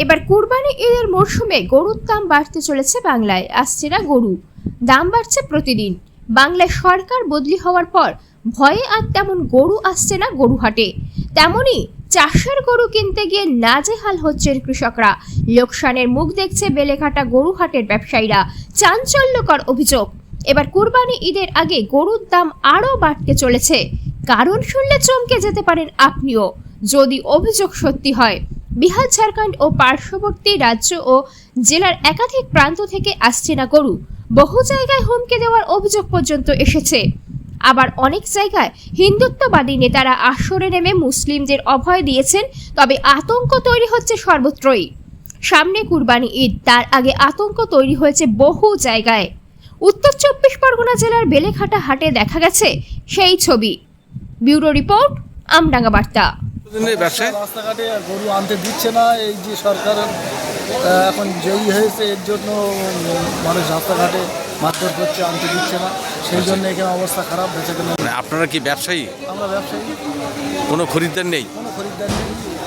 এবার কুরবানি ঈদের মরশুমে গরুর দাম বাড়তে চলেছে। বাংলায় আসছে না গরু, দাম বাড়ছে প্রতিদিন। বাংলায় সরকার বদলি হওয়ার পর ভয়ে আর তেমন গরু আসছে না গরুহাটে। তেমনি চাষের গরু কিনতে গিয়ে নাজেহাল হচ্ছেন কৃষকরা। লোকসানের মুখ দেখছে বেলেঘাটা গরুহাটের ব্যবসায়ীরা। চাঞ্চল্যকর অভিযোগ, এবার কুরবানি ঈদের আগে গরুর দাম আরও বাড়তে চলেছে। কারণ শুনলে চমকে যেতে পারেন আপনিও, যদি অভিযোগ সত্যি হয়। বিহার, ঝাড়খণ্ড ও পার্শ্ববর্তী রাজ্য ও জেলার একাধিক প্রান্ত থেকে আসছে না গরু। বহু জায়গায় হুমকি দেওয়ার অভিযোগ পর্যন্ত এসেছে। আবার অনেক জায়গায় হিন্দুত্ববাদী নেতারা আসরে নেমে মুসলিমদের অভয় দিয়েছেন। তবে আতঙ্ক তৈরি হচ্ছে সর্বত্রই। সামনে কুরবানি ঈদ, তার আগে আতঙ্ক তৈরি হয়েছে বহু জায়গায়। উত্তর 24 পরগনা জেলার বেলেঘাটা হাটে দেখা গেছে সেই ছবি। ব্যুরো রিপোর্ট, আমডাঙ্গা বার্তা। রাস্তাঘাটে গরু আনতে দিচ্ছে না, এই যে সরকার এখন জয়ী হয়েছে এর জন্য মানুষ রাস্তাঘাটে মারধর করছে, আনতে দিচ্ছে না, সেই জন্য এখানে অবস্থা খারাপ বেঁচে কেনা। আপনারা কি ব্যবসায়ী? আমরা ব্যবসায়ী, কোনো খরিদ্দার নেই? কোনো খরিদ্দার নেই।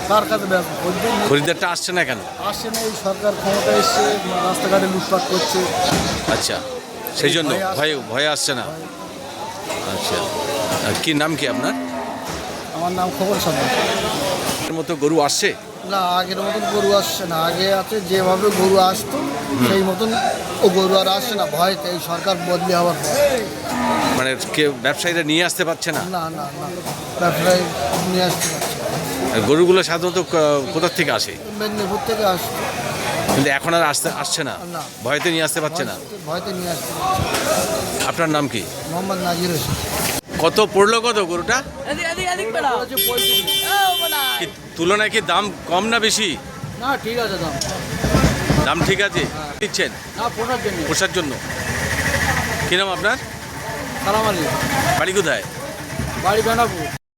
কার কাছে খরিদ্দার নেই? খরিদ্দারটা আসছে না কেন? আসছে না, এই সরকার ক্ষমতা এসছে, রাস্তাঘাটে লুটপাট করছে। আচ্ছা, সেই জন্য ভয়ে আসছে না। আচ্ছা, আর কি নাম কি আপনার? আমার নাম খবর সরকার। এর মতো গরু আসছে না, আগের মতন গরু আসছে না। আগে আছে যেভাবে গরু আসতো সেই মতন ও গরু আর আসছে না, ভয়তে এই সরকার বদলি হওয়ার পর। মানে কেউ ব্যবসায়ীরা নিয়ে আসতে পারছে না? না না না, ব্যবসায়ী নিয়ে আসতে পারছে না। আর গরুগুলো সাধারণত কোথা থেকে আসে? মেদিনীপুর থেকে আসতো, কিন্তু এখন আর আসছে না, না। ভয়তে নিয়ে আসতে পারছে না। ভয়তে নিয়ে আসতে পারছে। আপনার নাম কি? মোহাম্মদ নাজির হোসেন। কত পড়লো কত গরুটা? কি তুলনায় কি দাম কম না বেশি? না, ঠিক আছে দাম। দাম ঠিক আছে দিচ্ছেন? না, পোষার জন্য। পোষার জন্য। কি নাম আপনার? সালাম আলী, বাড়ি কোথায়? বাড়ি বেনাপুর।